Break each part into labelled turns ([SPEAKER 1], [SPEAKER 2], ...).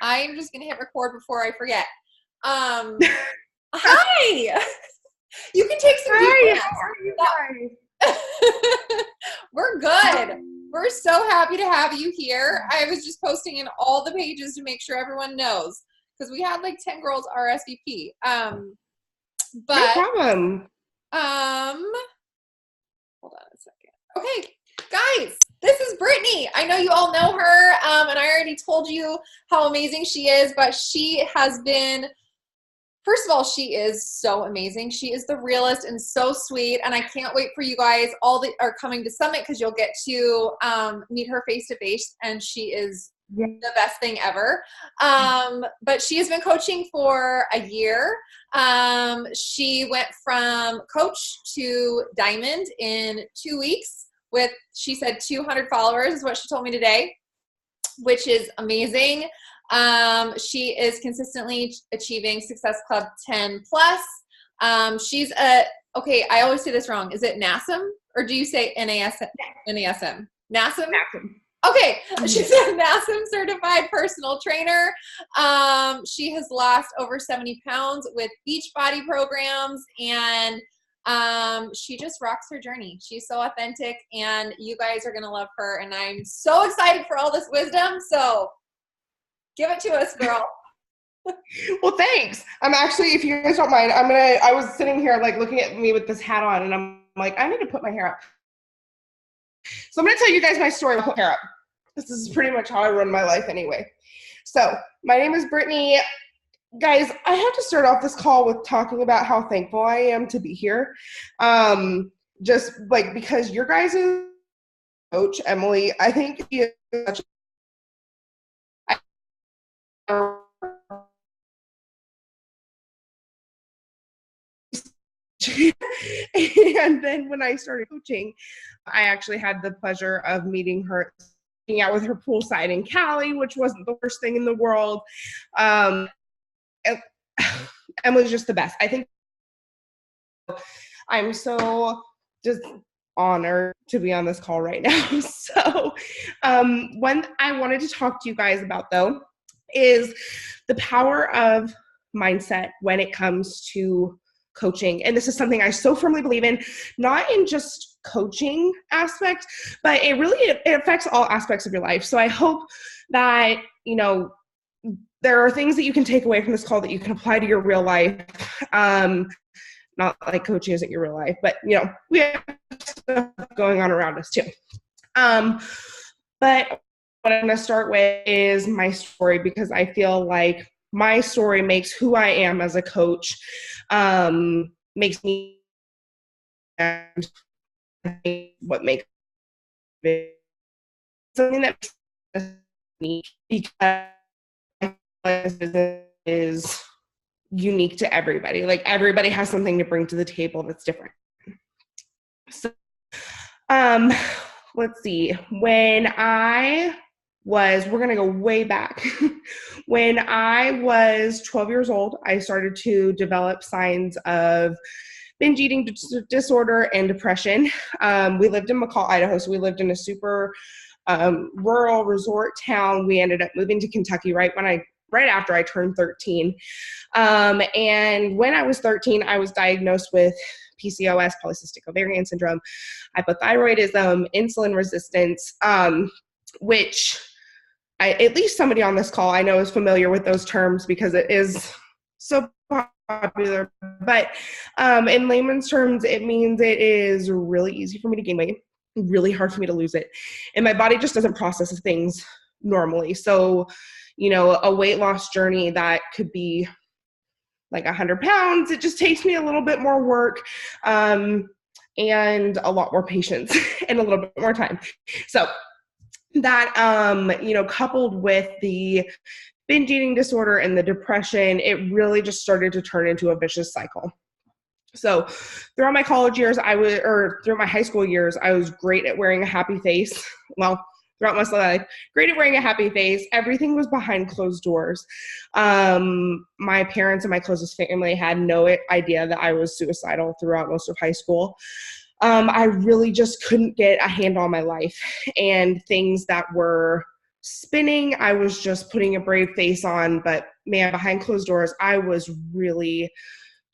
[SPEAKER 1] I'm just gonna hit record before I forget. Hi! You can take some deep
[SPEAKER 2] Hi,
[SPEAKER 1] breaths.
[SPEAKER 2] how are you guys?
[SPEAKER 1] We're good. We're so happy to have you here. I was just posting in all the pages to make sure everyone knows because we had like 10 girls RSVP.
[SPEAKER 2] No
[SPEAKER 1] But
[SPEAKER 2] problem.
[SPEAKER 1] hold on a second. Okay, guys, this is Brittany. I know you all know her, and I already told you how amazing she is, but she has been, first of all, she is so amazing. She is the realest and so sweet, and I can't wait for you guys all that are coming to Summit because you'll get to meet her face-to-face, and she is the best thing ever. But she has been coaching for a year. She went from coach to diamond in 2 weeks with, she said, 200 followers is what she told me today, which is amazing. She is consistently achieving Success Club 10 plus. She's okay, I always say this wrong. Is it NASM or do you say NASM? NASM. NASM? Okay, she's a NASM certified personal trainer. She has lost over 70 pounds with Beachbody programs, and she just rocks her journey. She's so authentic, and you guys are gonna love her. And I'm so excited for all this wisdom. So give it to us, girl.
[SPEAKER 2] Well, thanks. I'm actually, if you guys don't mind, I was sitting here like looking at me with this hat on, and I'm like, I need to put my hair up. So I'm going to tell you guys my story with hair up. This is pretty much how I run my life anyway. So my name is Brittany. Guys, I have to start off this call with talking about how thankful I am to be here. Just like because your guys' coach, Emily, I think she is such a and then when I started coaching, I actually had the pleasure of meeting her, hanging out with her poolside in Cali, which wasn't the worst thing in the world. Emily's just the best. I think I'm so just honored to be on this call right now. So one I wanted to talk to you guys about, though, is the power of mindset when it comes to coaching. And this is something I so firmly believe in, not in just coaching aspect, but it affects all aspects of your life. So I hope that, you know, there are things that you can take away from this call that you can apply to your real life. Not like coaching isn't your real life, but, you know, we have stuff going on around us too. But what I'm going to start with is my story, because I feel like my story makes who I am as a coach, makes me, and what makes it something that makes me, because is unique to everybody. Like everybody has something to bring to the table that's different. So, let's see. We're going to go way back. When I was 12 years old, I started to develop signs of binge eating disorder and depression. We lived in McCall, Idaho, so we lived in a super rural resort town. We ended up moving to Kentucky right after I turned 13. And when I was 13, I was diagnosed with PCOS, polycystic ovarian syndrome, hypothyroidism, insulin resistance, which at least somebody on this call I know is familiar with those terms because it is so popular. But in layman's terms, it means it is really easy for me to gain weight, really hard for me to lose it. And my body just doesn't process things normally. So, you know, a weight loss journey that could be like 100 pounds, it just takes me a little bit more work and a lot more patience and a little bit more time. So that, you know, coupled with the binge eating disorder and the depression, it really just started to turn into a vicious cycle. So throughout my college years, throughout my high school years, I was great at wearing a happy face. Well, throughout my life, great at wearing a happy face. Everything was behind closed doors. My parents and my closest family had no idea that I was suicidal throughout most of high school. I really just couldn't get a handle on my life, and things that were spinning. I was just putting a brave face on, but man, behind closed doors, I was really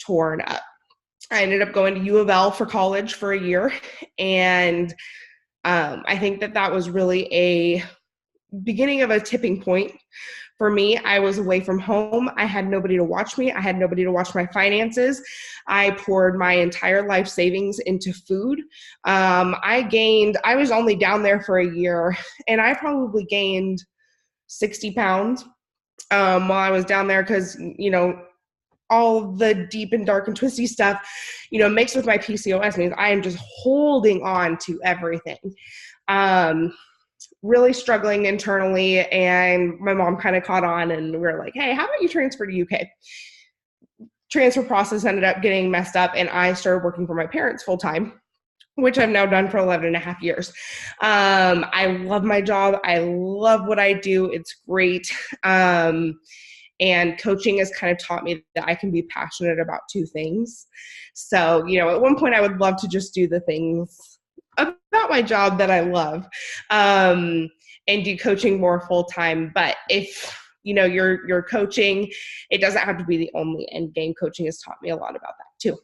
[SPEAKER 2] torn up. I ended up going to U of L for college for a year. And I think that was really a beginning of a tipping point for me. I was away from home. I had nobody to watch me. I had nobody to watch my finances. I poured my entire life savings into food. I was only down there for a year, and I probably gained 60 pounds while I was down there because, all the deep and dark and twisty stuff, mixed with my PCOS means I am just holding on to everything. Really struggling internally, and my mom kind of caught on, and we were like, hey, how about you transfer to UK? Transfer process ended up getting messed up, and I started working for my parents full time, which I've now done for 11 and a half years. I love my job. I love what I do. It's great. And coaching has kind of taught me that I can be passionate about two things. So, at one point I would love to just do the things about my job that I love, and do coaching more full time. But if, you're coaching, it doesn't have to be the only end game. Coaching has taught me a lot about that too.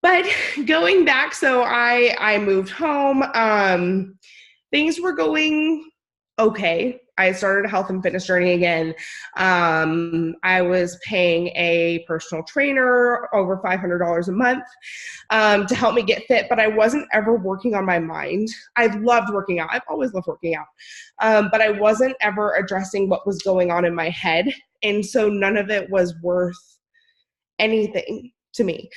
[SPEAKER 2] But going back, so I moved home. Things were going okay. I started a health and fitness journey again. I was paying a personal trainer over $500 a month to help me get fit, but I wasn't ever working on my mind. I loved working out. I've always loved working out. But I wasn't ever addressing what was going on in my head. And so none of it was worth anything to me.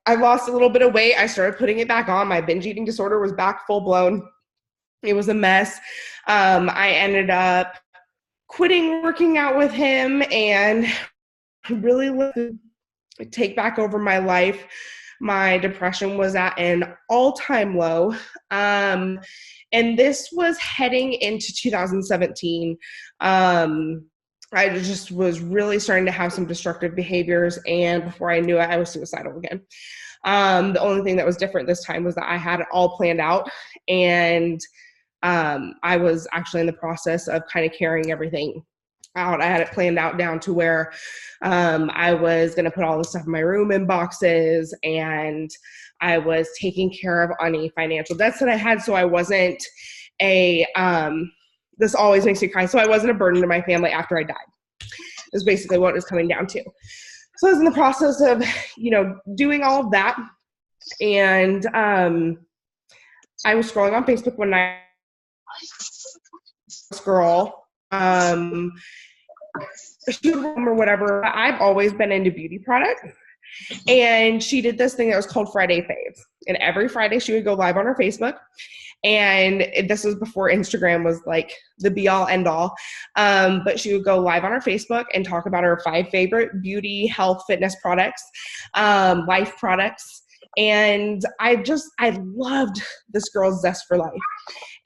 [SPEAKER 2] I lost a little bit of weight. I started putting it back on. My binge eating disorder was back full blown. It was a mess. I ended up quitting working out with him and really let it take back over my life. My depression was at an all-time low. And this was heading into 2017. I just was really starting to have some destructive behaviors, and before I knew it, I was suicidal again. The only thing that was different this time was that I had it all planned out, and I was actually in the process of kind of carrying everything out. I had it planned out down to where I was going to put all the stuff in my room in boxes, and I was taking care of any financial debts that I had, so I wasn't this always makes me cry, so I wasn't a burden to my family after I died, is basically what it was coming down to. So I was in the process of, doing all of that, and I was scrolling on Facebook one night. This girl, she would or whatever. I've always been into beauty products, and she did this thing that was called Friday Faves. And every Friday she would go live on her Facebook. And this was before Instagram was like the be all end all. But she would go live on her Facebook and talk about her 5 favorite beauty, health, fitness products, life products. And I loved this girl's zest for life.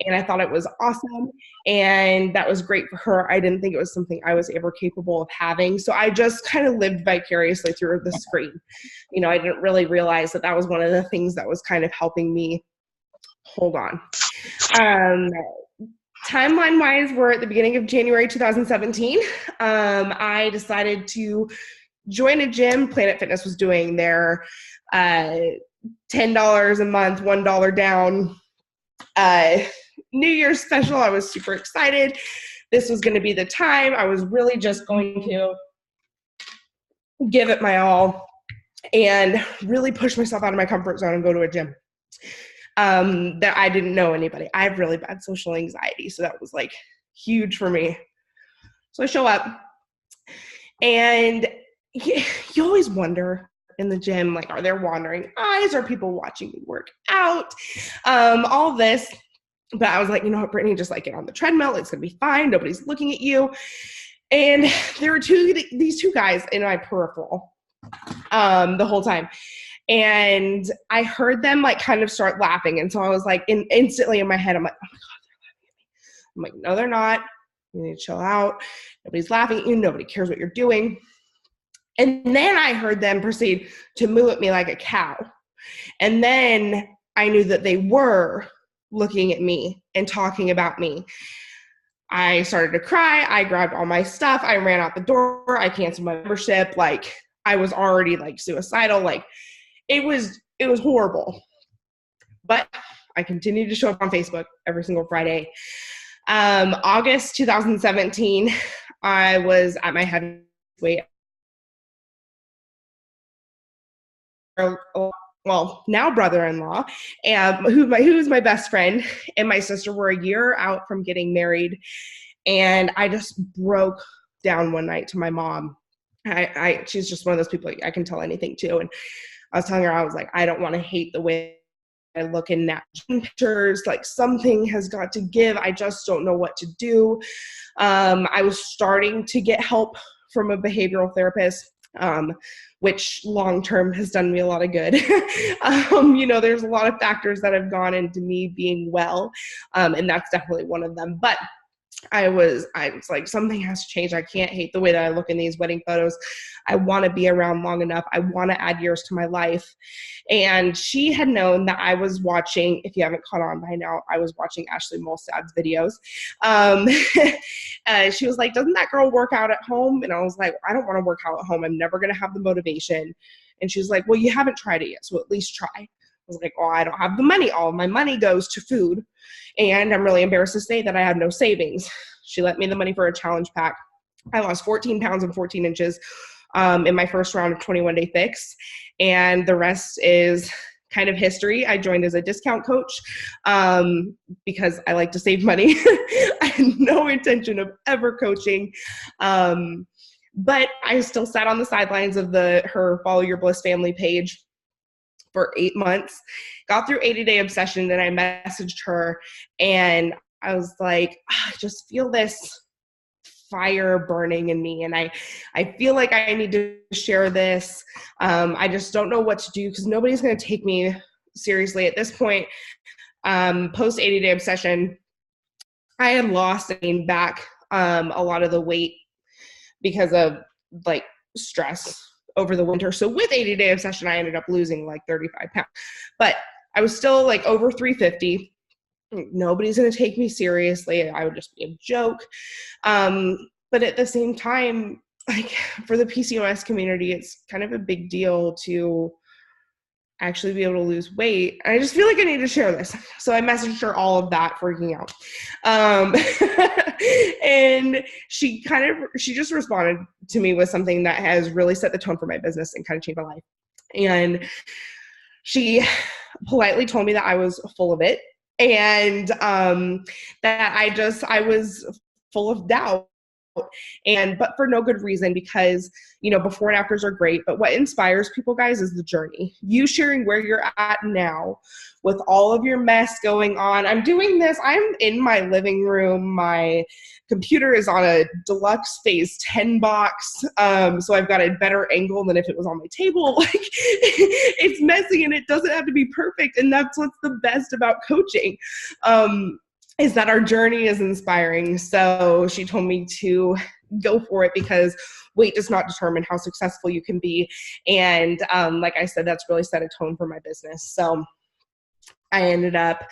[SPEAKER 2] And I thought it was awesome. And that was great for her. I didn't think it was something I was ever capable of having. So I just kind of lived vicariously through the screen. I didn't really realize that was one of the things that was kind of helping me hold on. Timeline wise, we're at the beginning of January 2017. I decided to join a gym. Planet Fitness was doing their $10 a month, $1 down New Year's special. I was super excited. This was going to be the time. I was really just going to give it my all and really push myself out of my comfort zone and go to a gym that I didn't know anybody. I have really bad social anxiety, so that was like huge for me. So I show up, and you always wonder in the gym, like, are there wandering eyes? Are people watching me work out? All this. But I was like, you know what, Brittany, just like get on the treadmill. It's going to be fine. Nobody's looking at you. And there were these two guys in my peripheral the whole time. And I heard them like kind of start laughing. And so I was like, instantly in my head, I'm like, oh my God, they're laughing at me. I'm like, no, they're not. You need to chill out. Nobody's laughing at you. Nobody cares what you're doing. And then I heard them proceed to moo at me like a cow. And then I knew that they were looking at me and talking about me. I started to cry. I grabbed all my stuff. I ran out the door. I canceled my membership. Like, I was already like suicidal. Like, it was horrible. But I continued to show up on Facebook every single Friday. August 2017, I was at my head weight. Well, now brother-in-law, who's my best friend, and my sister were a year out from getting married, and I just broke down one night to my mom. She's just one of those people I can tell anything to, and I was telling her, I was like, I don't want to hate the way I look in that pictures. Like, something has got to give. I just don't know what to do. I was starting to get help from a behavioral therapist, which long-term has done me a lot of good. There's a lot of factors that have gone into me being well, and that's definitely one of them. But I was like, something has to change. I can't hate the way that I look in these wedding photos. I want to be around long enough. I want to add years to my life. And she had known that I was watching, if you haven't caught on by now, I was watching Ashley Molstad's videos. She was like, doesn't that girl work out at home? And I was like, I don't want to work out at home. I'm never going to have the motivation. And she was like, well, you haven't tried it yet, so at least try. I was like, oh, I don't have the money. All of my money goes to food. And I'm really embarrassed to say that I have no savings. She lent me the money for a challenge pack. I lost 14 pounds and 14 inches in my first round of 21-day fix. And the rest is kind of history. I joined as a discount coach because I like to save money. I had no intention of ever coaching. But I still sat on the sidelines of her Follow Your Bliss family page for 8 months, got through 80-day obsession, and I messaged her, and I was like, I just feel this fire burning in me, and I feel like I need to share this. I just don't know what to do because nobody's going to take me seriously at this point. Post 80-day obsession, I had lost and gained back a lot of the weight because of like stress over the winter. So with 80-day obsession, I ended up losing like 35 pounds, but I was still like over 350. Nobody's going to take me seriously. I would just be a joke. But at the same time, like, for the PCOS community, it's kind of a big deal to actually be able to lose weight. And I just feel like I need to share this. So I messaged her all of that, freaking out. And she just responded to me with something that has really set the tone for my business and kind of changed my life. And she politely told me that I was full of it, and that I was full of doubt. But for no good reason, because, before and afters are great, but what inspires people, guys, is the journey. You sharing where you're at now with all of your mess going on. I'm doing this. I'm in my living room. My computer is on a deluxe phase 10 box. So I've got a better angle than if it was on my table. Like, it's messy and it doesn't have to be perfect. And that's what's the best about coaching. Is that our journey is inspiring. So she told me to go for it because weight does not determine how successful you can be. And like I said, that's really set a tone for my business. So I ended up,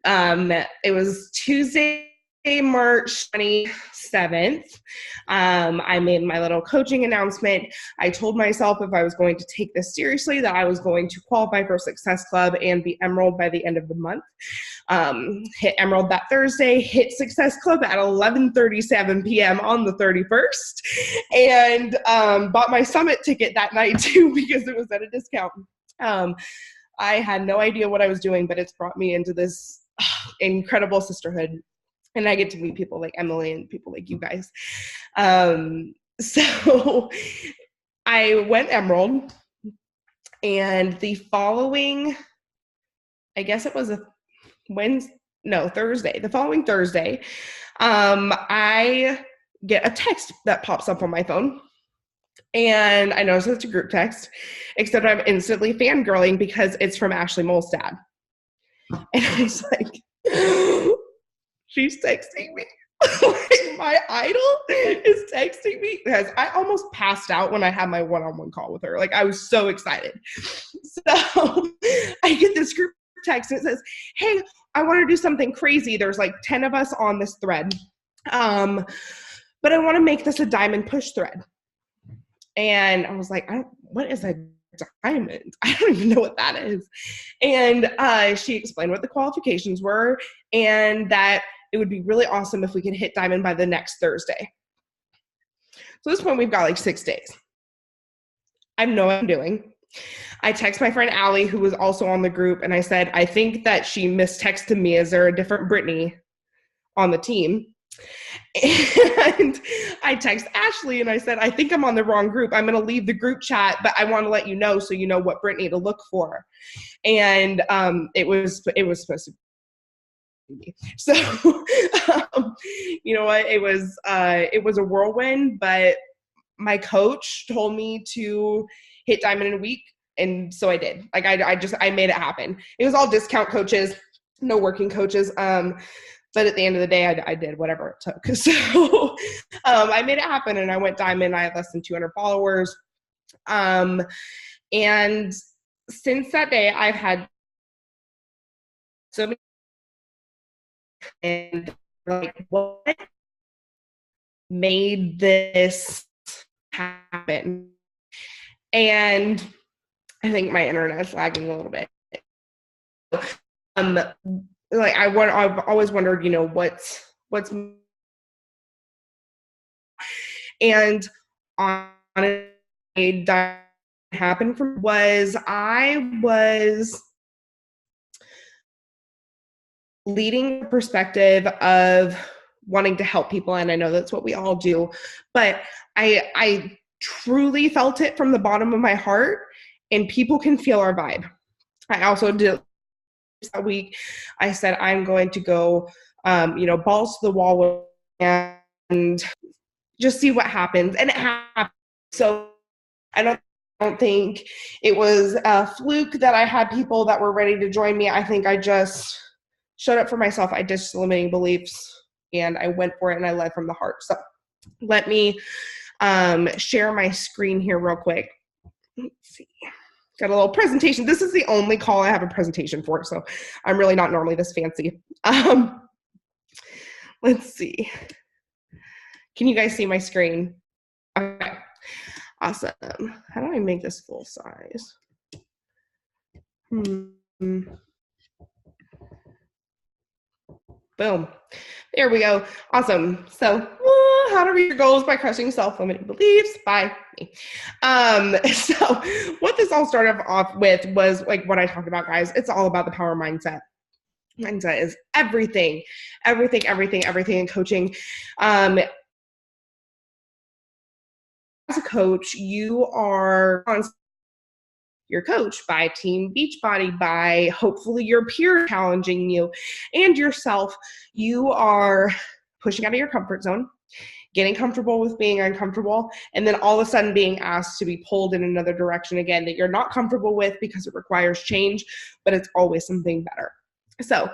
[SPEAKER 2] it was Tuesday, March 27th. I made my little coaching announcement. I told myself if I was going to take this seriously, that I was going to qualify for Success Club and be Emerald by the end of the month. Hit Emerald that Thursday, hit Success Club at 11:37 p.m. on the 31st, and bought my summit ticket that night too because it was at a discount. I had no idea what I was doing, but it's brought me into this incredible sisterhood. And I get to meet people like Emily and people like you guys. So I went Emerald, and the following, I guess it was Thursday. The following Thursday, I get a text that pops up on my phone. And I notice it's a group text, except I'm instantly fangirling because it's from Ashley Molstad. And I was like, she's texting me. Like, my idol is texting me, because I almost passed out when I had my one-on-one call with her. Like, I was so excited. So I get this group text and it says, hey, I want to do something crazy. There's like 10 of us on this thread. But I want to make this a diamond push thread. And I was like, what is a diamond? I don't even know what that is. And she explained what the qualifications were and that it would be really awesome if we could hit diamond by the next Thursday. So at this point, we've got like 6 days. I know what I'm doing. I text my friend Allie, who was also on the group, and I said, I think that she mistexted me. Is there a different Brittany on the team? And I text Ashley and I said, I think I'm on the wrong group. I'm going to leave the group chat, but I want to let you know so you know what Brittany to look for. And it was supposed to be me. So you know what? It was a whirlwind, but my coach told me to hit diamond in a week. And so I did. Like I made it happen. It was all discount coaches, no working coaches. But at the end of the day, I did whatever it took. So I made it happen and I went diamond. I had less than 200 followers. And since that day, I've had so many, and like, what made this happen? And I think my internet's lagging a little bit. Like I've always wondered, you know, what's and honestly, that happened for me was I was leading the perspective of wanting to help people, and I know that's what we all do, but I truly felt it from the bottom of my heart, and people can feel our vibe. I also did that week. I said, I'm going to go, balls to the wall and just see what happens. And it happened. So I don't think it was a fluke that I had people that were ready to join me. I think I just showed up for myself. I ditched limiting beliefs and I went for it and I led from the heart. So let me share my screen here real quick. Let's see. Got a little presentation. This is the only call I have a presentation for, so I'm really not normally this fancy. Let's see. Can you guys see my screen? Okay, awesome. How do I make this full size? Boom. There we go. Awesome. So how to reach your goals by crushing self-limiting beliefs by me. So what this all started off with was like what I talked about, guys. It's all about the power mindset. Mindset is everything in coaching. As a coach, you are your coach by Team Beachbody, by hopefully your peer challenging you and yourself. You are pushing out of your comfort zone, getting comfortable with being uncomfortable, and then all of a sudden being asked to be pulled in another direction again that you're not comfortable with because it requires change, but it's always something better. So,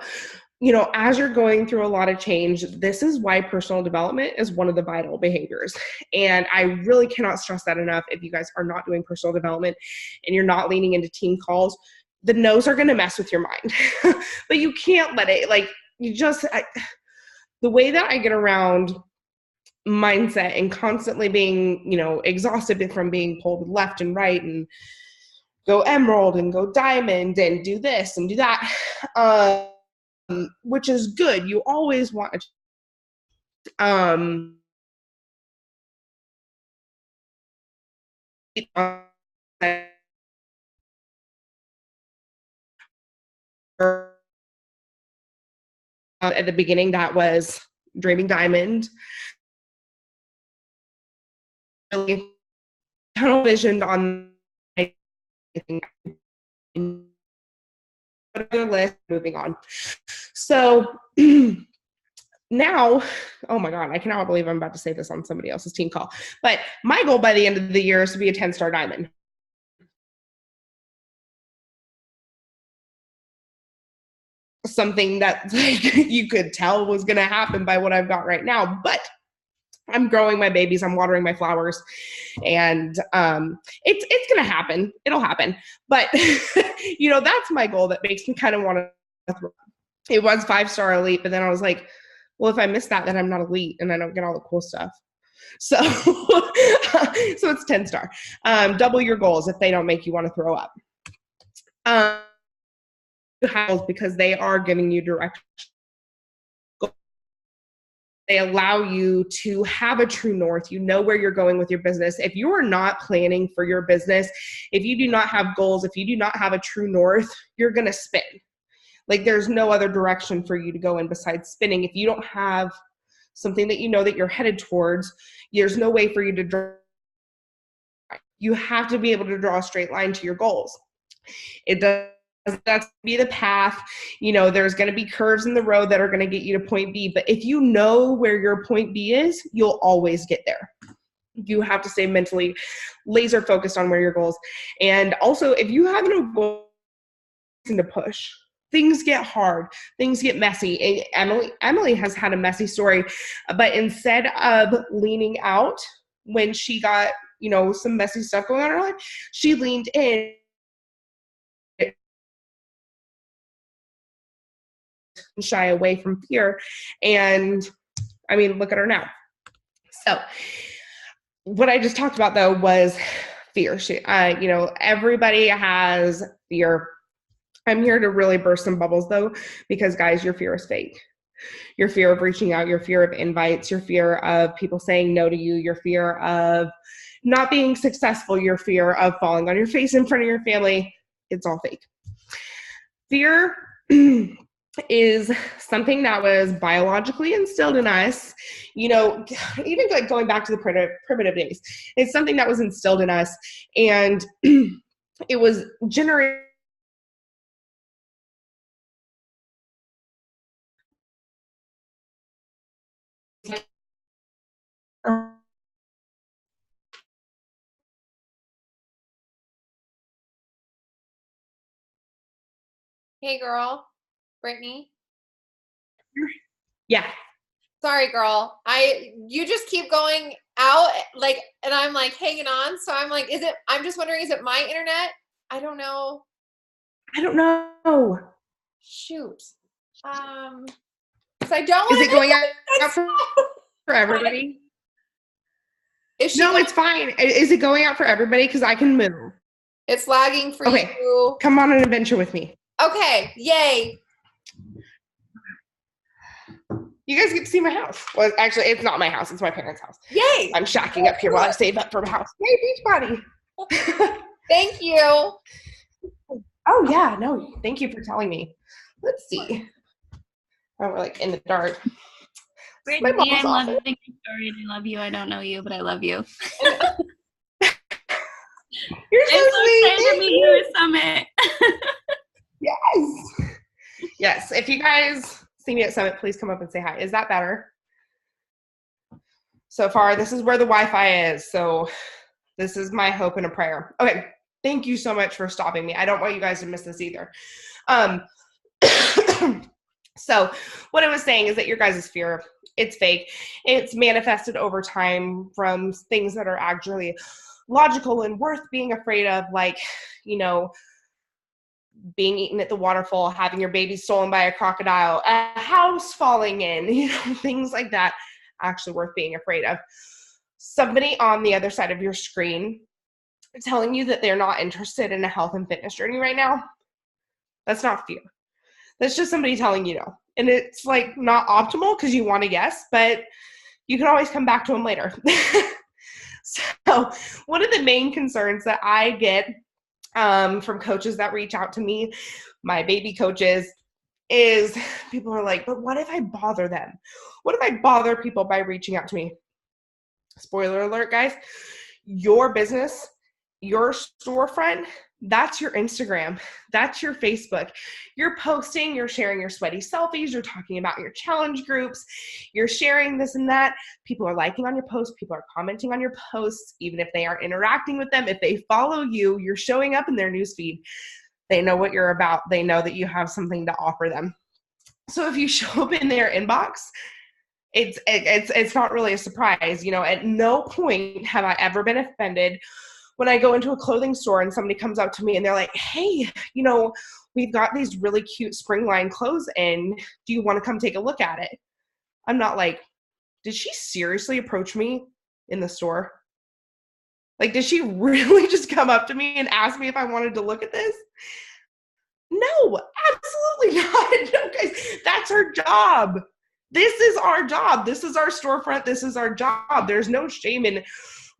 [SPEAKER 2] you know, as you're going through a lot of change, this is why personal development is one of the vital behaviors. And I really cannot stress that enough. If you guys are not doing personal development and you're not leaning into team calls, the no's are going to mess with your mind. But you can't let it, like, the way that I get around mindset and constantly being, you know, exhausted from being pulled left and right and go emerald and go diamond and do this and do that, which is good. You always want at the beginning, that was dreaming diamond, really tunnel visioned on list, moving on. So now, oh my God, I cannot believe I'm about to say this on somebody else's team call, but my goal by the end of the year is to be a 10-star diamond. Something that, like, you could tell was going to happen by what I've got right now, but I'm growing my babies, I'm watering my flowers, and it's gonna happen. It'll happen. But that's my goal that makes me kind of want to throw. It was 5-star elite, but then I was like, well, if I miss that, then I'm not elite and I don't get all the cool stuff. So so it's 10-star. Double your goals if they don't make you want to throw up. Because they are giving you direction. They allow you to have a true north. You know where you're going with your business. If you are not planning for your business, if you do not have goals, if you do not have a true north, you're going to spin. Like there's no other direction for you to go in besides spinning. If you don't have something that you know that you're headed towards, there's no way for you to draw. You have to be able to draw a straight line to your goals. It does. That's be the path. There's going to be curves in the road that are going to get you to point B. But if you know where your point B is, you'll always get there. You have to stay mentally laser focused on where your goals. And also, if you have no goal to push, things get hard, things get messy. And Emily has had a messy story, but instead of leaning out when she got, some messy stuff going on in her life, she leaned in. Shy away from fear. And look at her now. So what I just talked about though was fear. Everybody has fear. I'm here to really burst some bubbles though, because guys, your fear is fake. Your fear of reaching out, your fear of invites, your fear of people saying no to you, your fear of not being successful, your fear of falling on your face in front of your family, it's all fake. Fear is something that was biologically instilled in us, even going back to the primitive days. It's something that was instilled in us, and it was generated.
[SPEAKER 1] Hey, girl. Brittany.
[SPEAKER 2] Yeah.
[SPEAKER 1] Sorry, girl. You just keep going out, and I'm hanging on. So I'm I'm just wondering, is it my internet? I don't know. Shoot. Because I don't want to.
[SPEAKER 2] Is it going out for everybody? No, it's fine. Is it going out for everybody? Because I can move.
[SPEAKER 1] It's lagging for you.
[SPEAKER 2] Come on an adventure with me.
[SPEAKER 1] Okay. Yay.
[SPEAKER 2] You guys get to see my house. Well, actually, it's not my house. It's my parents' house.
[SPEAKER 1] Yay.
[SPEAKER 2] I'm shacking up here while I save up for my house. Yay, beach body.
[SPEAKER 1] Thank you.
[SPEAKER 2] Oh, yeah. No, thank you for telling me. Let's see. Oh, we're in the dark.
[SPEAKER 3] Brittany, I'm loving your story. I love you. I don't know you, but I love you.
[SPEAKER 2] You're so sweet.
[SPEAKER 3] Excited to meet you at Summit.
[SPEAKER 2] Yes. Yes. If you guys see me at Summit, please come up and say hi. Is that better? So far, this is where the Wi-Fi is. So this is my hope and a prayer. Okay. Thank you so much for stopping me. I don't want you guys to miss this either. So what I was saying is that your guys' fear, it's fake. It's manifested over time from things that are actually logical and worth being afraid of, being eaten at the waterfall, having your baby stolen by a crocodile, a house falling in, things like that, actually worth being afraid of. Somebody on the other side of your screen telling you that they're not interested in a health and fitness journey right now, that's not fear. That's just somebody telling you no. And it's not optimal because you want to yes, but you can always come back to them later. So one of the main concerns that I get from coaches that reach out to me, my baby coaches, is people are like, but what if I bother them? What if I bother people by reaching out to me? Spoiler alert, guys, your business, your storefront, that's your Instagram. That's your Facebook. You're posting, you're sharing your sweaty selfies, you're talking about your challenge groups, you're sharing this and that. People are liking on your posts, people are commenting on your posts, even if they aren't interacting with them. If they follow you, you're showing up in their newsfeed. They know what you're about. They know that you have something to offer them. So if you show up in their inbox it's not really a surprise. You know, at no point have I ever been offended when I go into a clothing store and somebody comes up to me and they're like, hey, you know, we've got these really cute spring line clothes in. Do you want to come take a look at it? I'm not like, did she seriously approach me in the store? Like, did she really just come up to me and ask me if I wanted to look at this? No, absolutely not. No, guys, that's her job. This is our job. This is our storefront. This is our job. There's no shame in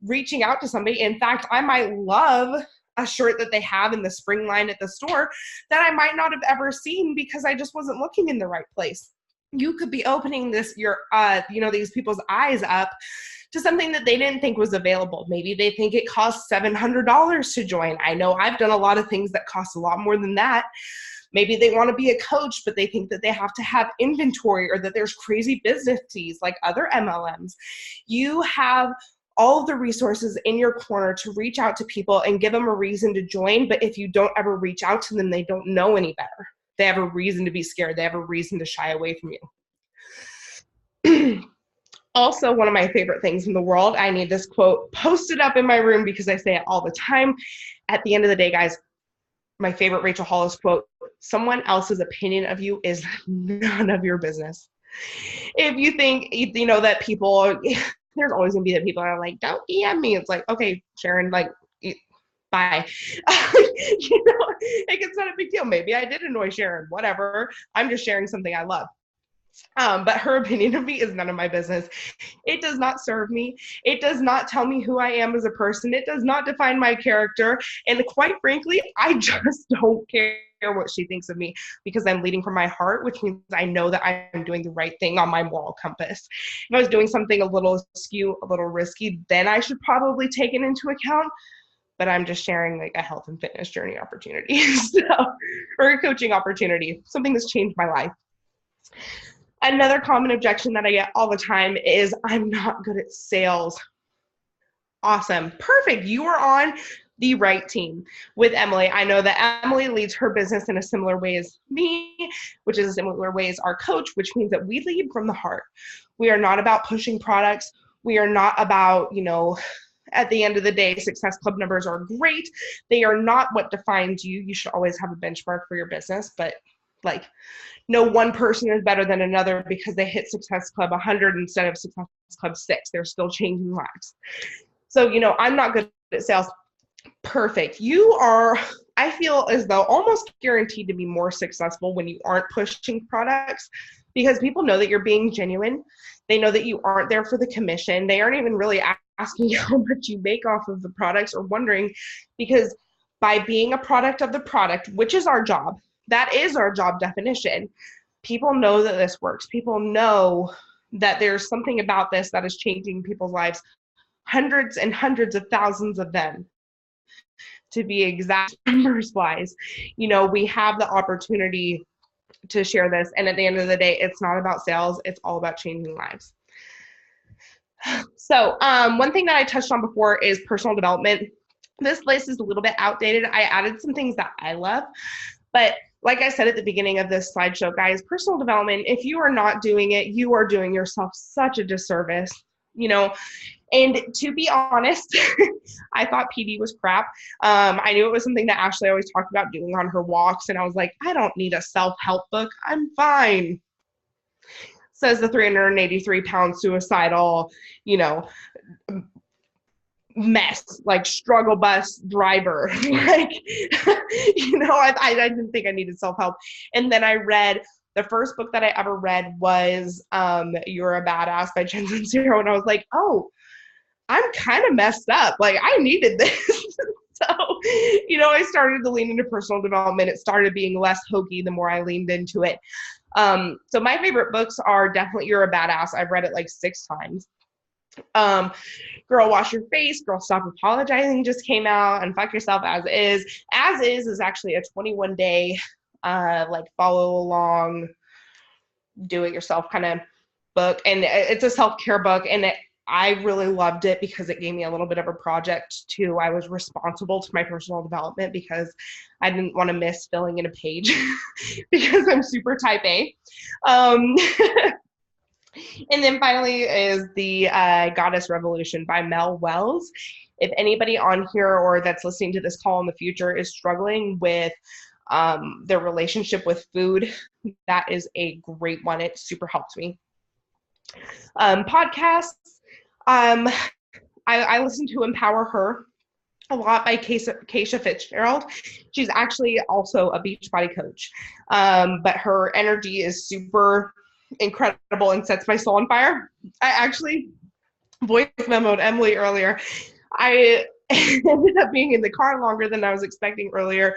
[SPEAKER 2] reaching out to somebody. In fact, I might love a shirt that they have in the spring line at the store that I might not have ever seen because I just wasn't looking in the right place. You could be opening these people's eyes up to something that they didn't think was available. Maybe they think it costs $700 to join. I know I've done a lot of things that cost a lot more than that. Maybe they want to be a coach, but they think that they have to have inventory or that there's crazy business fees like other MLMs. You have all of the resources in your corner to reach out to people and give them a reason to join. But if you don't ever reach out to them, they don't know any better. They have a reason to be scared. They have a reason to shy away from you. Also, one of my favorite things in the world, I need this quote posted up in my room because I say it all the time. At the end of the day, guys, my favorite Rachel Hollis quote, someone else's opinion of you is none of your business. If you think, you know, that people, there's always going to be that people are like, don't DM me. It's like, okay, Sharon, like, bye. You know, like, it's not a big deal. Maybe I did annoy Sharon, whatever. I'm just sharing something I love. But her opinion of me is none of my business. It does not serve me. It does not tell me who I am as a person. It does not define my character. And quite frankly, I just don't care what she thinks of me because I'm leading from my heart, which means I know that I'm doing the right thing on my moral compass. If I was doing something a little askew, a little risky, then I should probably take it into account. But I'm just sharing like a health and fitness journey opportunity or a coaching opportunity, something that's changed my life. Another common objection that I get all the time is I'm not good at sales. Awesome. Perfect. You are on the right team with Emily. I know that Emily leads her business in a similar way as me, which is a similar way as our coach, which means that we lead from the heart. We are not about pushing products. We are not about, you know, at the end of the day, Success Club numbers are great. They are not what defines you. You should always have a benchmark for your business, but like, no one person is better than another because they hit Success Club 100 instead of Success Club 6. They're still changing lives. So, you know, I'm not good at sales. Perfect. You are, I feel as though almost guaranteed to be more successful when you aren't pushing products because people know that you're being genuine. They know that you aren't there for the commission. They aren't even really asking you how much you make off of the products or wondering, because by being a product of the product, which is our job, that is our job definition. People know that this works. People know that there's something about this that is changing people's lives, hundreds and hundreds of thousands of them, to be exact numbers wise. You know, we have the opportunity to share this. And at the end of the day, it's not about sales. It's all about changing lives. So one thing that I touched on before is personal development. This list is a little bit outdated. I added some things that I love, but like I said at the beginning of this slideshow, guys, personal development, if you are not doing it, you are doing yourself such a disservice, you know. And to be honest, I thought PD was crap. I knew it was something that Ashley always talked about doing on her walks. And I was like, I don't need a self-help book. I'm fine. Says the 383-pound suicidal, you know, mess, like struggle bus driver. Like, you know, I didn't think I needed self-help. And then I read, the first book that I ever read was You're a Badass by Jen Sincero. And I was like, oh, I'm kind of messed up. Like, I needed this. So, you know, I started to lean into personal development. It started being less hokey the more I leaned into it. So my favorite books are definitely You're a Badass. I've read it like 6 times. Girl, Wash Your Face, Girl, Stop Apologizing just came out, and Fuck Yourself As Is. As Is actually a 21-day, like follow along, do it yourself kind of book. And it's a self-care book. And I really loved it because it gave me a little bit of a project too. I was responsible to my personal development because I didn't want to miss filling in a page because I'm super type A. And then finally is the Goddess Revolution by Mel Wells. If anybody on here or that's listening to this call in the future is struggling with their relationship with food, that is a great one. It super helps me. Podcasts. I listen to Empower Her a lot by Keisha Fitzgerald. She's actually also a Beachbody coach, but her energy is super incredible and sets my soul on fire. I actually voice memoed Emily earlier. I ended up being in the car longer than I was expecting earlier,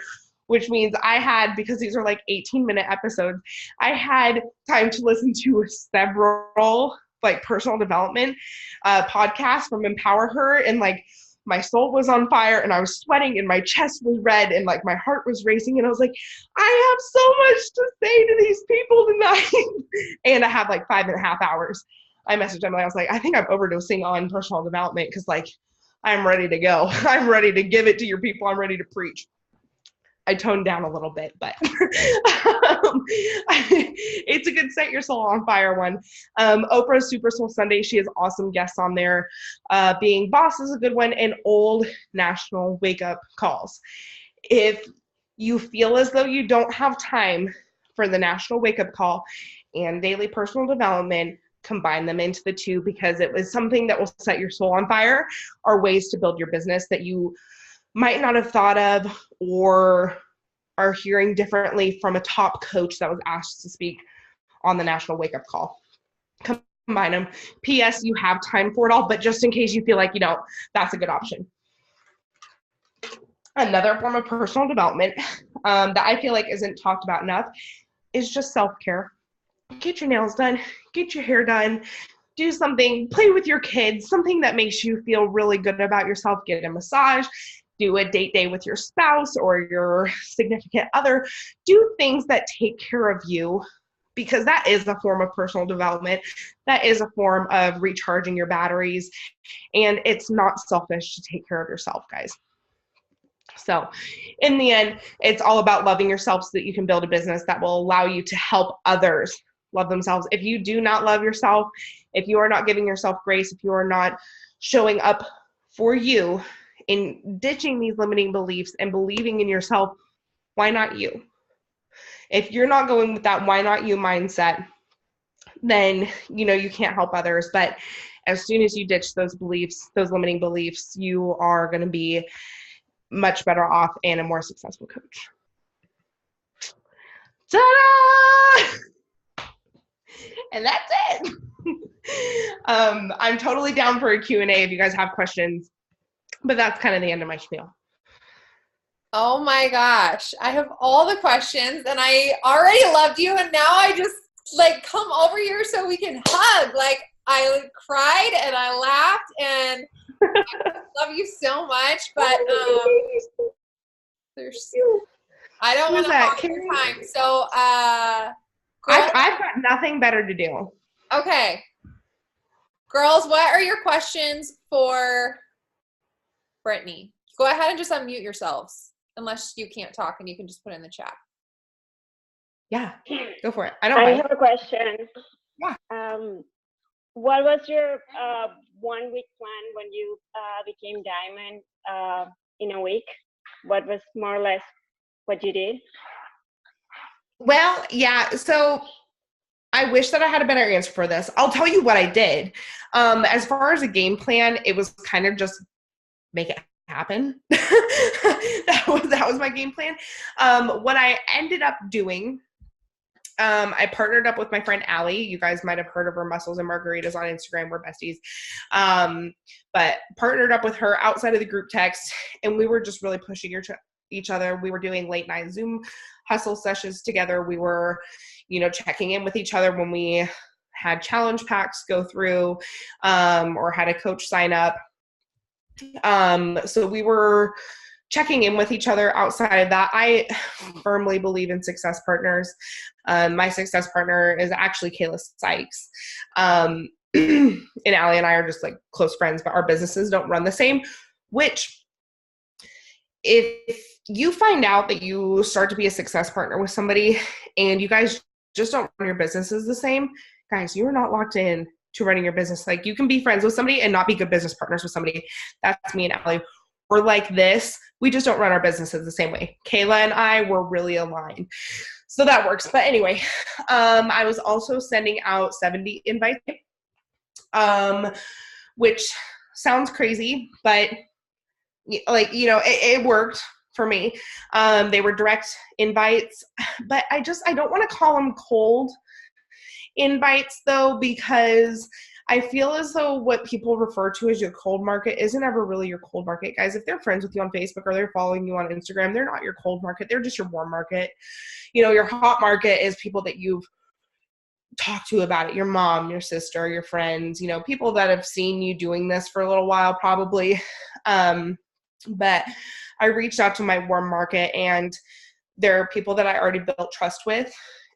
[SPEAKER 2] which means I had, because these are like 18-minute episodes, I had time to listen to several like personal development podcasts from Empower Her, and like my soul was on fire and I was sweating and my chest was red and like my heart was racing, and I was like, I have so much to say to these people tonight. And I had like 5.5 hours. I messaged Emily, I was like, I think I'm overdosing on personal development because like I'm ready to go. I'm ready to give it to your people. I'm ready to preach. I toned down a little bit, but it's a good set your soul on fire one. Oprah's Super Soul Sunday, she has awesome guests on there. Being Boss is a good one, and Old National Wake Up Calls. If you feel as though you don't have time for the National Wake Up Call and daily personal development, combine them into the two, because it was something that will set your soul on fire, or ways to build your business that you might not have thought of or are hearing differently from a top coach that was asked to speak on the National Wake Up Call. Combine them. P.S. You have time for it all, but just in case you feel like, that's a good option. Another form of personal development that I feel like isn't talked about enough is just self-care. Get your nails done, get your hair done, do something, play with your kids, something that makes you feel really good about yourself. Get a massage, do a date day with your spouse or your significant other. Do things that take care of you, because that is a form of personal development. That is a form of recharging your batteries, and it's not selfish to take care of yourself, guys. So in the end, it's all about loving yourself so that you can build a business that will allow you to help others love themselves. If you do not love yourself, if you are not giving yourself grace, if you are not showing up for you in ditching these limiting beliefs and believing in yourself, why not you? If you're not going with that why not you mindset, then you can't help others. But as soon as you ditch those beliefs, those limiting beliefs, you are going to be much better off and a more successful coach. Ta-da! And that's it. I'm totally down for a Q&A if you guys have questions, but that's kind of the end of my spiel.
[SPEAKER 1] Oh my gosh. I have all the questions and I already loved you, and now I just come over here so we can hug. I cried and I laughed, and I love you so much, but I don't want to hog your time. So
[SPEAKER 2] I've got nothing better to do.
[SPEAKER 1] Okay. Girls, what are your questions for Brittany? Go ahead and just unmute yourselves, unless you can't talk and you can just put it in the chat.
[SPEAKER 2] Yeah, go for it.
[SPEAKER 4] I have a question.
[SPEAKER 2] Yeah.
[SPEAKER 4] What was your 1 week plan when you became Diamond in a week? What was more or less what you did?
[SPEAKER 2] Well, yeah, so I wish that I had a better answer for this. I'll tell you what I did. As far as a game plan, it was kind of just make it happen. that was my game plan. What I ended up doing, I partnered up with my friend Allie. You guys might have heard of her, Muscles and Margaritas on Instagram. We're besties. But partnered up with her outside of the group text, and we were just really pushing each other. We were doing late night Zoom hustle sessions together. We were, checking in with each other when we had challenge packs go through, or had a coach sign up. So we were checking in with each other outside of that. I firmly believe in success partners. My success partner is actually Kayla Sykes. And Allie and I are just close friends, but our businesses don't run the same, which if you find out that you start to be a success partner with somebody and you guys just don't run your businesses the same, guys, you are not locked in to running your business. Like, you can be friends with somebody and not be good business partners with somebody. That's me and Allie. We're like this. We just don't run our businesses the same way. Kayla and I were really aligned. So that works. But anyway, I was also sending out 70 invites, which sounds crazy, but like, it worked for me. They were direct invites, but I don't want to call them cold invites though, because I feel as though what people refer to as your cold market isn't ever really your cold market, guys. If they're friends with you on Facebook or they're following you on Instagram, they're not your cold market. They're just your warm market. Your hot market is people that you've talked to about it, your mom, your sister, your friends, people that have seen you doing this for a little while probably. But I reached out to my warm market, and there are people that I already built trust with,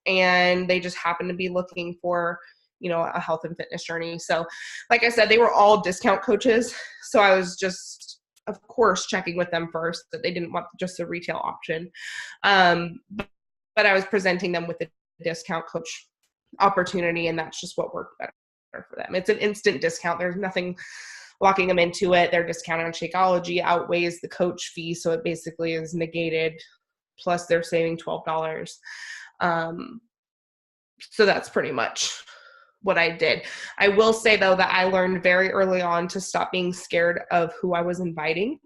[SPEAKER 2] and they just happen to be looking for, a health and fitness journey. So like I said, they were all discount coaches. So I was just, of course, checking with them first that they didn't want just a retail option. But I was presenting them with a discount coach opportunity, and that's just what worked better for them. It's an instant discount. There's nothing locking them into it. Their discount on Shakeology outweighs the coach fee, so it basically is negated, plus they're saving $12. So that's pretty much what I did. I will say though that I learned very early on to stop being scared of who I was inviting,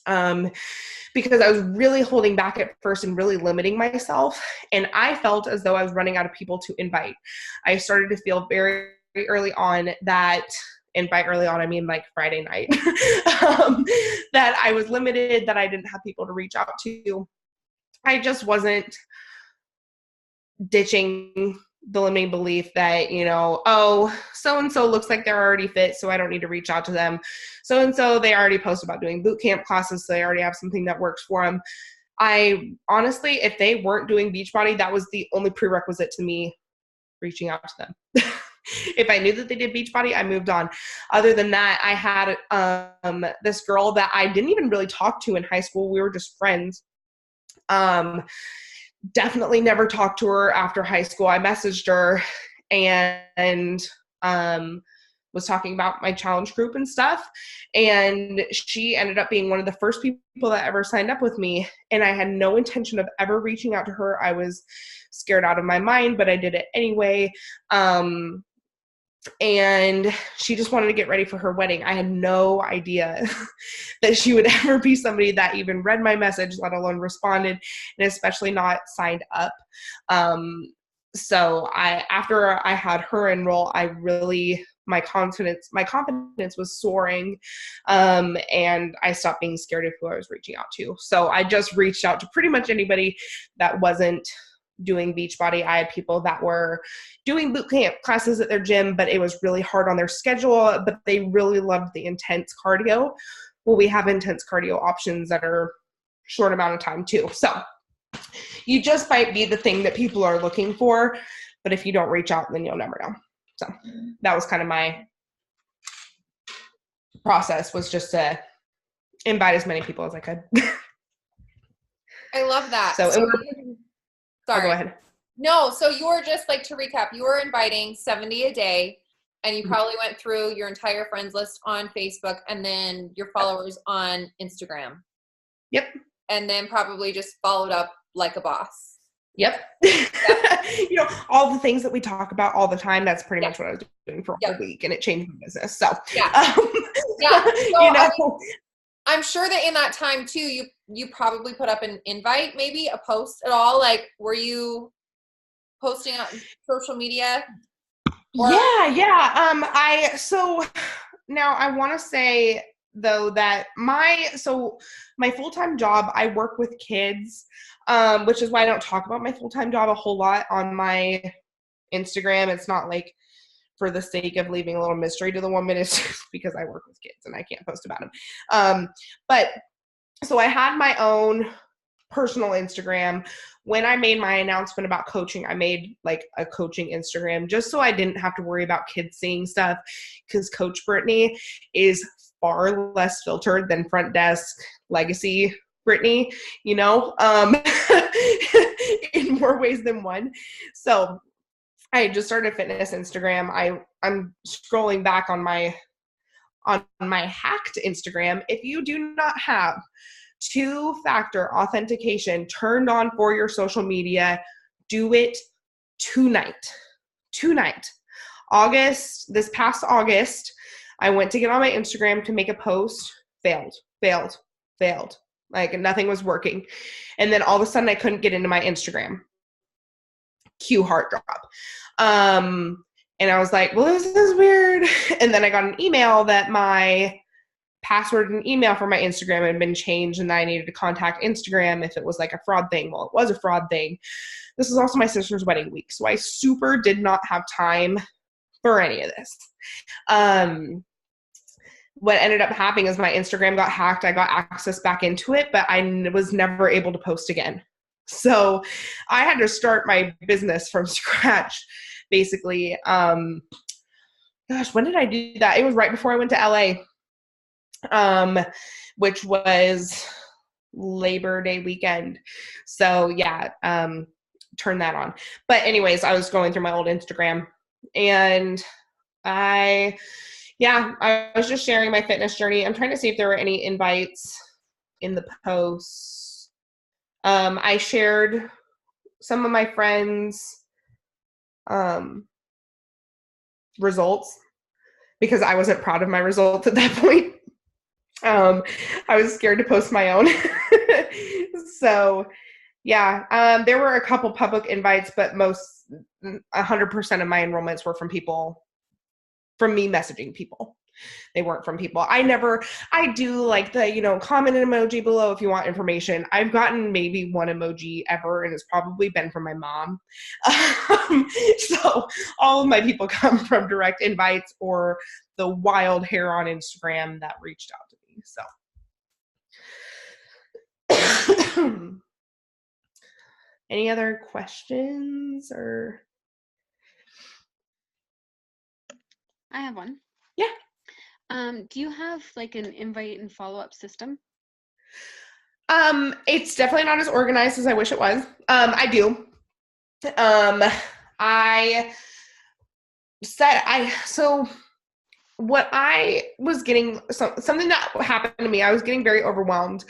[SPEAKER 2] because I was really holding back at first and really limiting myself, and I felt as though I was running out of people to invite. I started to feel very early on that, and by early on I mean like Friday night, that I was limited, that I didn't have people to reach out to. I just wasn't ditching the limiting belief that, so-and-so looks like they're already fit, so I don't need to reach out to them. So-and-so, they already posted about doing boot camp classes, so they already have something that works for them. I honestly, if they weren't doing Beachbody, that was the only prerequisite to me reaching out to them. If I knew that they did Beachbody, I moved on. Other than that, I had this girl that I didn't even really talk to in high school. We were just friends. Definitely never talked to her after high school. I messaged her and was talking about my challenge group and stuff. And she ended up being one of the first people that ever signed up with me. And I had no intention of ever reaching out to her. I was scared out of my mind, but I did it anyway. And she just wanted to get ready for her wedding. I had no idea that she would ever be somebody that even read my message, let alone responded, and especially not signed up. So after I had her enroll, my confidence was soaring. And I stopped being scared of who I was reaching out to. So I just reached out to pretty much anybody that wasn't doing Beachbody. I had people that were doing boot camp classes at their gym, but it was really hard on their schedule, but they really loved the intense cardio. Well, we have intense cardio options that are short amount of time too. So you just might be the thing that people are looking for, but if you don't reach out, then you'll never know. So that was kind of my process, was just to invite as many people as I could.
[SPEAKER 1] I love that.
[SPEAKER 2] So
[SPEAKER 1] sorry.
[SPEAKER 2] Go ahead.
[SPEAKER 1] No, so you were just, like, to recap, you were inviting 70 a day, and you probably went through your entire friends list on Facebook and then your followers on Instagram.
[SPEAKER 2] Yep.
[SPEAKER 1] And then probably just followed up like a boss.
[SPEAKER 2] Yep. All the things that we talk about all the time, that's pretty much what I was doing for a whole week, and it changed my business. So,
[SPEAKER 1] So, I'm sure that in that time too, you probably put up an invite, maybe a post at all. Like, were you posting on social media?
[SPEAKER 2] Yeah. So now I want to say though that my full-time job, I work with kids, which is why I don't talk about my full-time job a whole lot on my Instagram. It's not like for the sake of leaving a little mystery to the woman, it's just because I work with kids and I can't post about them. But so I had my own personal Instagram. When I made my announcement about coaching, I made like a coaching Instagram just so I didn't have to worry about kids seeing stuff, because Coach Brittany is far less filtered than front desk legacy Brittany, in more ways than one. So I just started fitness Instagram. I'm scrolling back on my hacked Instagram. If you do not have 2-factor authentication turned on for your social media, do it tonight. This past August, I went to get on my Instagram to make a post, failed. Like nothing was working. And then all of a sudden I couldn't get into my Instagram. Cue heart drop. And I was like, well, this is weird. And then I got an email that my password and email for my Instagram had been changed and that I needed to contact Instagram if it was like a fraud thing. Well, it was a fraud thing. This was also my sister's wedding week. So I super did not have time for any of this. What ended up happening is my Instagram got hacked. I got access back into it, but I was never able to post again. So I had to start my business from scratch, basically. Gosh, when did I do that? It was right before I went to LA, which was Labor Day weekend. So yeah, turn that on. But anyways, I was going through my old Instagram and I was just sharing my fitness journey. I'm trying to see if there were any invites in the posts. I shared some of my friends' results because I wasn't proud of my results at that point. I was scared to post my own. So yeah, there were a couple public invites, but 100% of my enrollments were from me messaging people. They weren't from people. I do like the, comment an emoji below if you want information. I've gotten maybe one emoji ever, and it's probably been from my mom. So all of my people come from direct invites or the wild hair on Instagram that reached out to me. So any other questions or?
[SPEAKER 5] I have one.
[SPEAKER 2] Yeah.
[SPEAKER 5] Do you have like an invite and follow-up system?
[SPEAKER 2] It's definitely not as organized as I wish it was. I do. So what I was getting, something that happened to me, I was getting very overwhelmed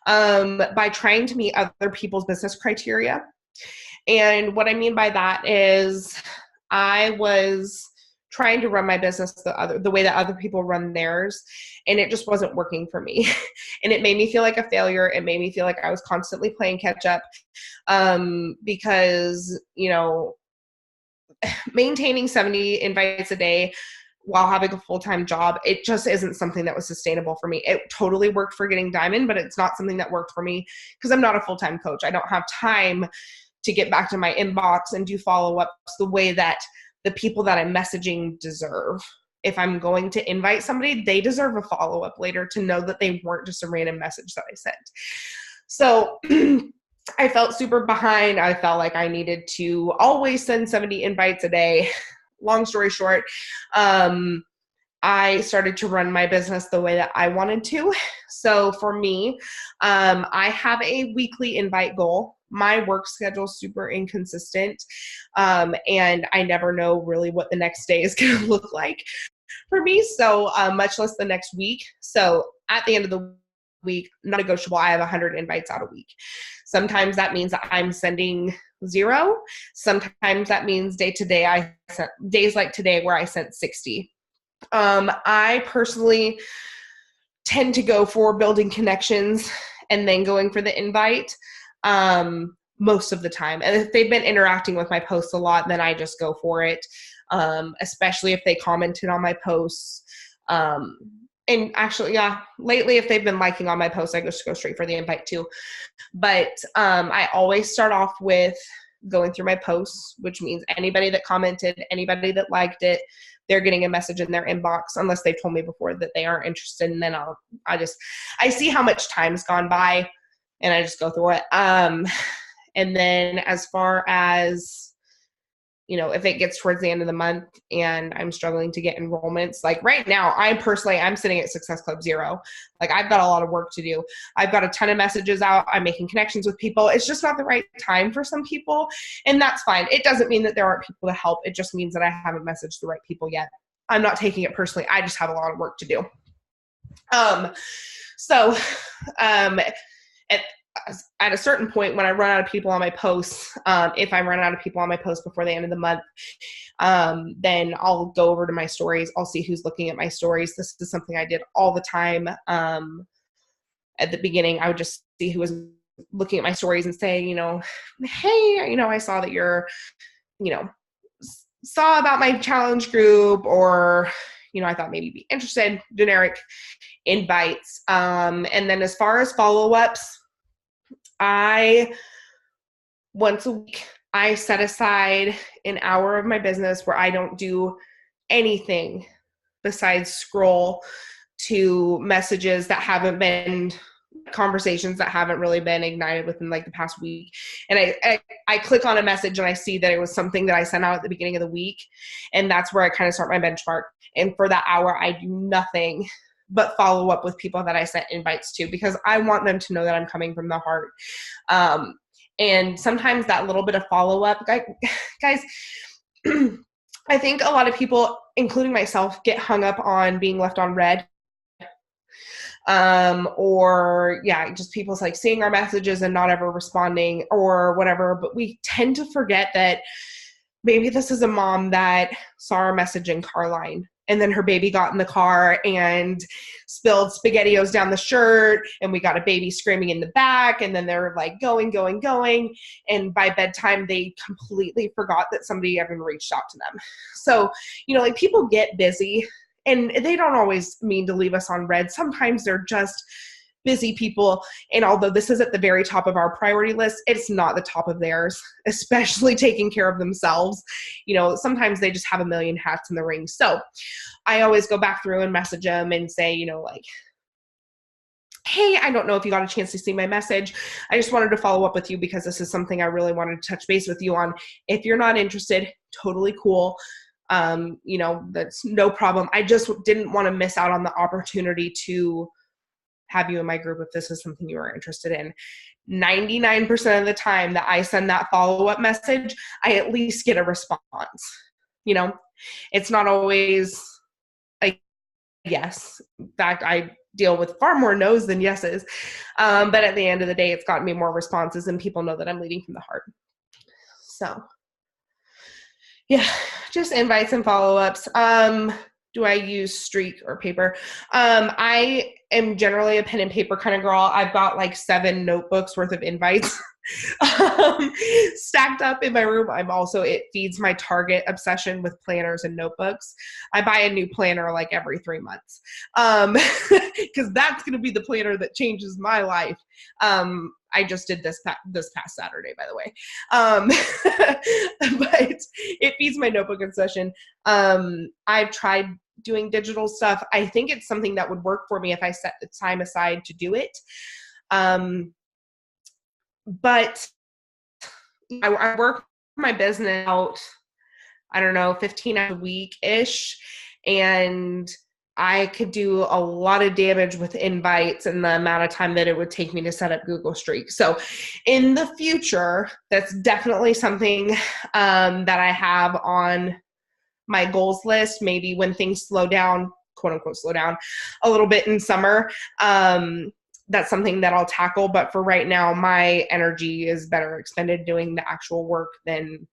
[SPEAKER 2] by trying to meet other people's business criteria. And what I mean by that is I was trying to run my business the way that other people run theirs, and it just wasn't working for me. And it made me feel like a failure. It made me feel like I was constantly playing catch up because, maintaining 70 invites a day while having a full-time job, it just isn't something that was sustainable for me. It totally worked for getting Diamond, but it's not something that worked for me because I'm not a full-time coach. I don't have time to get back to my inbox and do follow-ups the way that the people that I'm messaging deserve. If I'm going to invite somebody, they deserve a follow-up later to know that they weren't just a random message that I sent. So I felt super behind. I felt like I needed to always send 70 invites a day. Long story short, I started to run my business the way that I wanted to. So for me, I have a weekly invite goal. My work schedule is super inconsistent, and I never know really what the next day is going to look like for me, so much less the next week. So at the end of the week, not negotiable, I have 100 invites out a week. Sometimes that means that I'm sending 0. Sometimes that means days like today where I sent 60. I personally tend to go for building connections and then going for the invite most of the time. And if they've been interacting with my posts a lot, then I just go for it, especially if they commented on my posts. And actually, yeah, lately, if they've been liking on my posts, I just go straight for the invite too. But I always start off with going through my posts, which means anybody that commented, anybody that liked it, they're getting a message in their inbox, unless they told me before that they aren't interested. And then I see how much time's gone by and I just go through it. And then as far as if it gets towards the end of the month and I'm struggling to get enrollments, like right now, I'm sitting at Success Club 0. Like I've got a lot of work to do. I've got a ton of messages out. I'm making connections with people. It's just not the right time for some people. And that's fine. It doesn't mean that there aren't people to help. It just means that I haven't messaged the right people yet. I'm not taking it personally. I just have a lot of work to do. So at a certain point, when I run out of people on my posts, if I run out of people on my posts before the end of the month, then I'll go over to my stories. I'll see who's looking at my stories. This is something I did all the time. At the beginning, I would just see who was looking at my stories and say, hey, I saw that you're, saw about my challenge group, or, I thought maybe you'd be interested, generic invites. And then as far as follow-ups, once a week, I set aside an hour of my business where I don't do anything besides scroll to messages that haven't been conversations that haven't really been ignited within like the past week. And I click on a message and I see that it was something that I sent out at the beginning of the week. And that's where I kind of start my benchmark. And for that hour, I do nothing but follow up with people that I sent invites to, because I want them to know that I'm coming from the heart. And sometimes that little bit of follow up, guys, I think a lot of people, including myself, get hung up on being left on red. Just people's like seeing our messages and not ever responding or whatever. But we tend to forget that maybe this is a mom that saw our message in Carline, and then her baby got in the car and spilled SpaghettiOs down the shirt, and we got a baby screaming in the back, and then they're like going. And by bedtime, they completely forgot that somebody even reached out to them. So, like people get busy, and they don't always mean to leave us on red. Sometimes they're just busy people. And although this is at the very top of our priority list, it's not the top of theirs, especially taking care of themselves. Sometimes they just have a million hats in the ring. So I always go back through and message them and say, hey, I don't know if you got a chance to see my message. I just wanted to follow up with you because this is something I really wanted to touch base with you on. If you're not interested, totally cool. That's no problem. I just didn't want to miss out on the opportunity to have you in my group if this is something you are interested in. 99% of the time that I send that follow-up message, I at least get a response. It's not always a yes. In fact, I deal with far more no's than yeses. But at the end of the day, it's gotten me more responses, and people know that I'm leading from the heart. So yeah, just invites and follow-ups. Do I use streak or paper? I am generally a pen and paper kind of girl. I've got like 7 notebooks worth of invites stacked up in my room. It feeds my Target obsession with planners and notebooks. I buy a new planner like every 3 months because that's going to be the planner that changes my life. I just did this past Saturday, by the way. But it feeds my notebook obsession. I've tried doing digital stuff. I think it's something that would work for me if I set the time aside to do it. But I work my business out, 15 hours a week-ish, and I could do a lot of damage with invites and the amount of time that it would take me to set up Google Streak. So in the future, that's definitely something that I have on my goals list. Maybe when things slow down, quote unquote, slow down a little bit in summer, that's something that I'll tackle. But for right now, my energy is better expended doing the actual work than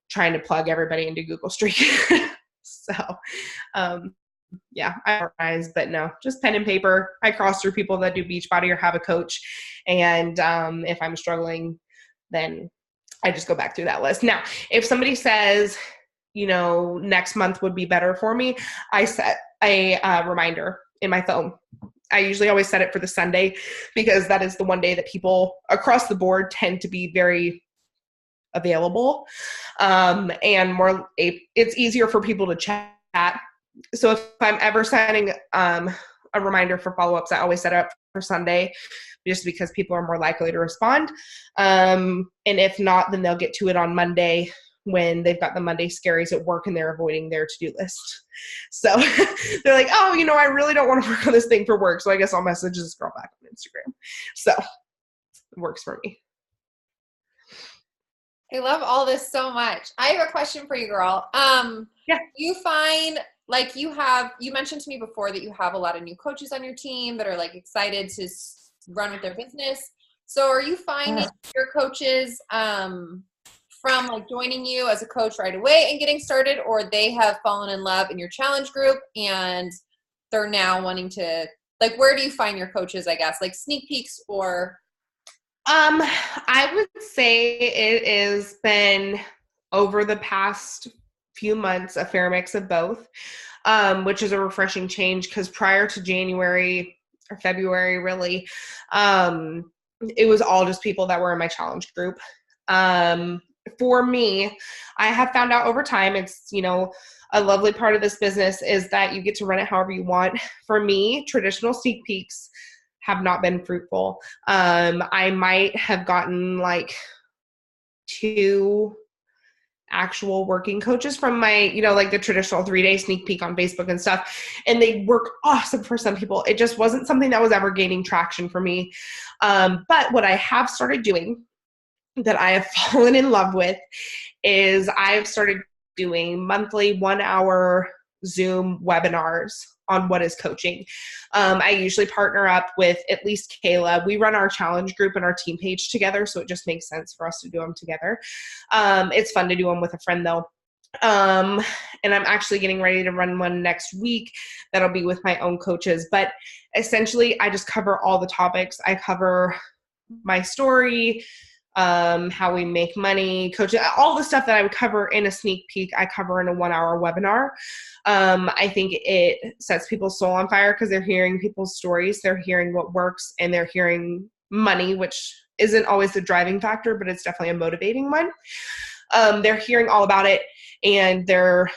[SPEAKER 2] trying to plug everybody into Google Streak. So, yeah, I organize, but no, just pen and paper. I cross through people that do Beachbody or have a coach. And if I'm struggling, then I just go back through that list. Now, if somebody says, next month would be better for me, I set a reminder in my phone. I usually always set it for the Sunday because that is the one day that people across the board tend to be very available, and it's easier for people to chat. So if I'm ever sending a reminder for follow-ups, I always set it up for Sunday just because people are more likely to respond. And if not, then they'll get to it on Monday when they've got the Monday scaries at work and they're avoiding their to-do list. So they're like, oh, I really don't want to work on this thing for work. So I guess I'll message this girl back on Instagram. So it works for me.
[SPEAKER 1] I love all this so much. I have a question for you, girl.
[SPEAKER 2] Yeah.
[SPEAKER 1] You find like you mentioned to me before that you have a lot of new coaches on your team that are like excited to run with their business. So are you finding your coaches from like joining you as a coach right away and getting started, or they have fallen in love in your challenge group and they're now wanting to, like, where do you find your coaches, I guess, like sneak peeks or?
[SPEAKER 2] I would say it has been over the past few months, a fair mix of both, which is a refreshing change because prior to January or February, really, it was all just people that were in my challenge group. For me, I have found out over time, it's, a lovely part of this business is that you get to run it however you want. For me, traditional sneak peeks have not been fruitful. I might have gotten like 2 actual working coaches from my, like the traditional 3-day sneak peek on Facebook and stuff. And they work awesome for some people. It just wasn't something that was ever gaining traction for me. But what I have started doing that I have fallen in love with is I've started doing monthly 1-hour Zoom webinars on what is coaching. I usually partner up with at least Kayla. We run our challenge group and our team page together, so it just makes sense for us to do them together. It's fun to do them with a friend though. And I'm actually getting ready to run one next week that'll be with my own coaches. But essentially, I just cover all the topics. I cover my story, how we make money, coaching, all the stuff that I would cover in a sneak peek, I cover in a 1-hour webinar. I think it sets people's soul on fire because they're hearing people's stories, they're hearing what works, and they're hearing money, which isn't always the driving factor, but it's definitely a motivating one. They're hearing all about it, and they're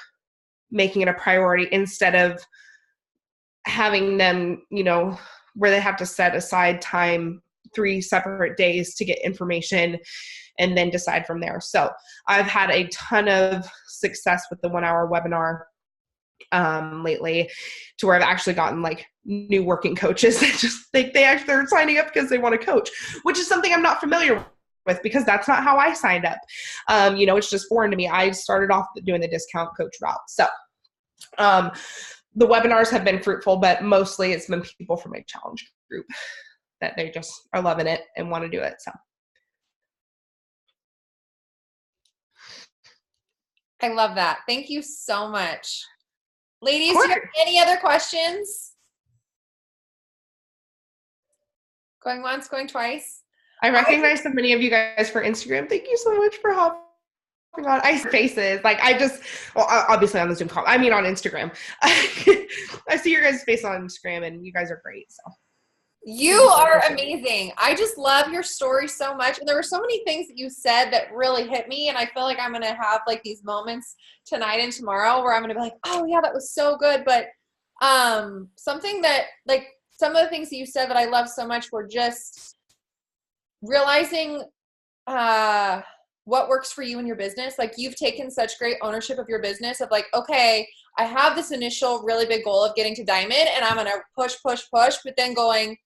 [SPEAKER 2] making it a priority instead of having them, where they have to set aside time 3 separate days to get information and then decide from there. So I've had a ton of success with the 1-hour webinar lately, to where I've actually gotten like new working coaches that just think they're signing up because they want to coach, which is something I'm not familiar with because that's not how I signed up. It's just foreign to me. I started off doing the discount coach route. So the webinars have been fruitful, but mostly it's been people from my challenge group that they just are loving it and want to do it. So
[SPEAKER 1] I love that. Thank you so much. Ladies, do you have any other questions? Going once, going twice.
[SPEAKER 2] I recognize so many of you guys for Instagram. Thank you so much for hopping on. I see faces. Like obviously on the Zoom call. I mean on Instagram. I see your guys' face on Instagram and you guys are great. So
[SPEAKER 1] you are amazing. I just love your story so much. And there were so many things that you said that really hit me. And I feel like I'm going to have like these moments tonight and tomorrow where I'm going to be like, oh yeah, that was so good. But something that like some of the things that you said that I love so much were just realizing what works for you in your business. Like you've taken such great ownership of your business of like, okay, I have this initial really big goal of getting to diamond and I'm going to push, but then going,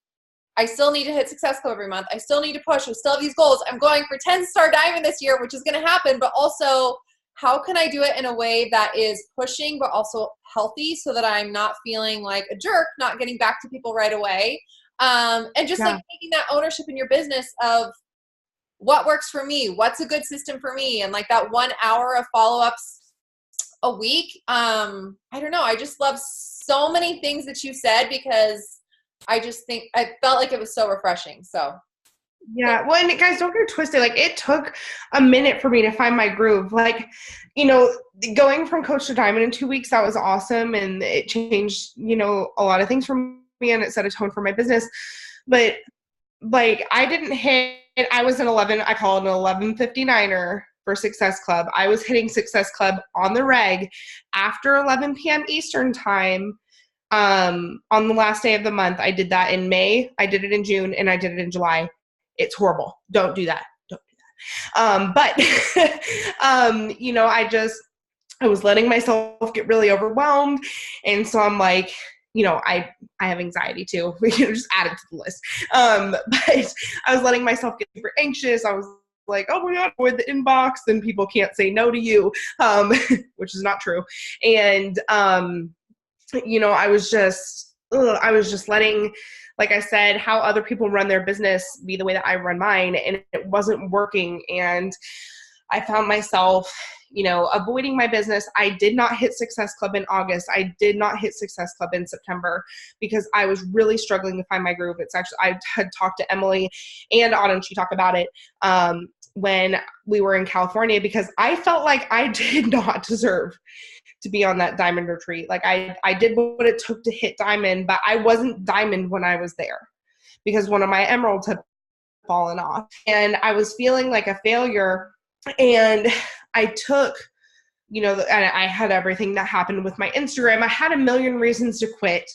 [SPEAKER 1] I still need to hit Success Club every month. I still need to push. I still have these goals. I'm going for 10-star diamond this year, which is going to happen. But also, how can I do it in a way that is pushing, but also healthy so that I'm not feeling like a jerk, not getting back to people right away. And just like taking that ownership in your business of what works for me, what's a good system for me. And like that 1 hour of follow-ups a week. I don't know. I just love so many things that you said because I just think I felt like it was so refreshing. So
[SPEAKER 2] yeah. Well, and guys, don't get it twisted. Like it took a minute for me to find my groove. Like, going from coach to diamond in 2 weeks, that was awesome. And it changed, a lot of things for me and it set a tone for my business. But like I didn't hit, I was an 11, I call it an 11:59er for Success Club. I was hitting Success Club on the reg after 11 p.m. Eastern time. On the last day of the month. I did that in May, I did it in June, and I did it in July. It's horrible. Don't do that. Don't do that. But, you know, I was letting myself get really overwhelmed. And so I'm like, you know, I have anxiety too. You know, just add it to the list. But I was letting myself get super anxious. I was like, oh my God, avoid the inbox, then people can't say no to you, which is not true. And, you know, I was just letting, like I said, how other people run their business be the way that I run mine, and it wasn't working. And I found myself, you know, avoiding my business. I did not hit Success Club in August. I did not hit Success Club in September because I was really struggling to find my groove. It's actually, I had talked to Emily and Autumn, she talked about it when we were in California, because I felt like I did not deserve to be on that diamond retreat. Like I did what it took to hit diamond, but I wasn't diamond when I was there because one of my emeralds had fallen off and I was feeling like a failure. And I took, you know, and I had everything that happened with my Instagram. I had a million reasons to quit.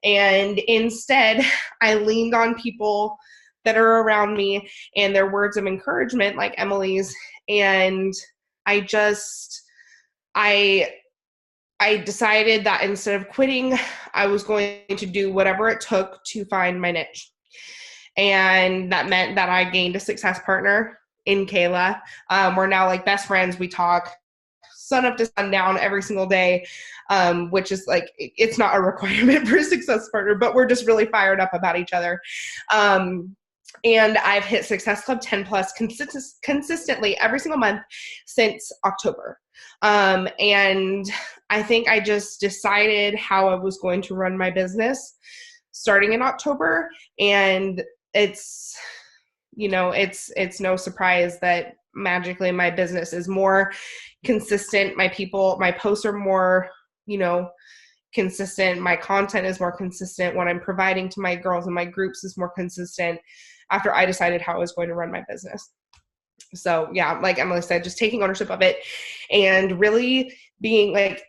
[SPEAKER 2] And instead I leaned on people that are around me and their words of encouragement, like Emily's. And I decided that instead of quitting, I was going to do whatever it took to find my niche. And that meant that I gained a success partner in Kayla. We're now like best friends. We talk sun up to sundown every single day, which is like, it's not a requirement for a success partner, but we're just really fired up about each other. And I've hit Success Club 10 plus consistently every single month since October. And I think I just decided how I was going to run my business starting in October. And it's, you know, it's no surprise that magically my business is more consistent. My posts are more, you know, consistent. My content is more consistent. What I'm providing to my girls and my groups is more consistent after I decided how I was going to run my business. So yeah, like Emily said, just taking ownership of it and really being like,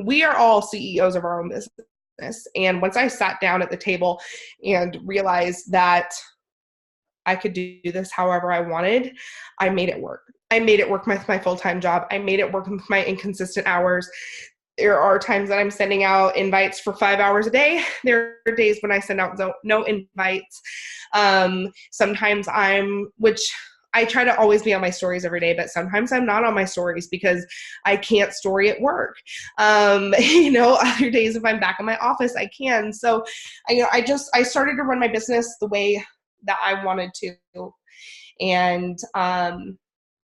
[SPEAKER 2] we are all CEOs of our own business. And once I sat down at the table and realized that I could do this however I wanted, I made it work. I made it work with my full-time job. I made it work with my inconsistent hours. There are times that I'm sending out invites for 5 hours a day. There are days when I send out no invites. Sometimes which I try to always be on my stories every day, but sometimes I'm not on my stories because I can't story at work. You know, other days if I'm back in my office, I can. So, I started to run my business the way that I wanted to. And,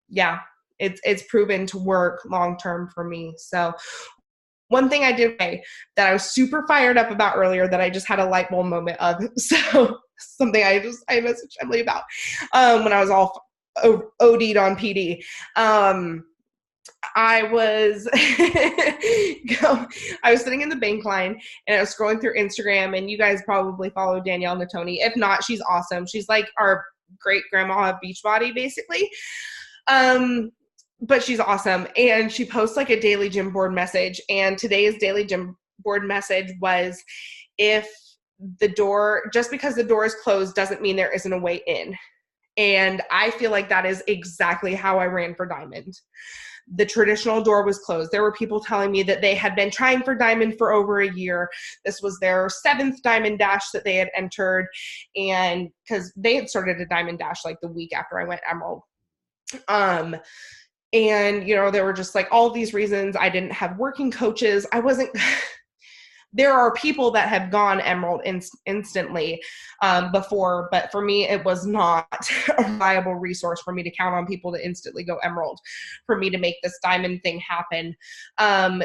[SPEAKER 2] yeah, it's proven to work long-term for me. So one thing I did say that I was super fired up about earlier that I just had a light bulb moment of, so something I messaged Emily about when I was all OD'd on PD. I was sitting in the bank line and I was scrolling through Instagram, and you guys probably follow Danielle Natoni. If not, she's awesome. She's like our great grandma of Beachbody, basically. But she's awesome. And she posts like a daily gym board message. And today's daily gym board message was, just because the door is closed doesn't mean there isn't a way in. And I feel like that is exactly how I ran for Diamond. The traditional door was closed. There were people telling me that they had been trying for Diamond for over a year. This was their 7th Diamond Dash that they had entered. And because they had started a Diamond Dash like the week after I went Emerald. And, you know, there were just like all these reasons. I didn't have working coaches. There are people that have gone Emerald instantly before, but for me, it was not a viable resource for me to count on people to instantly go Emerald for me to make this Diamond thing happen.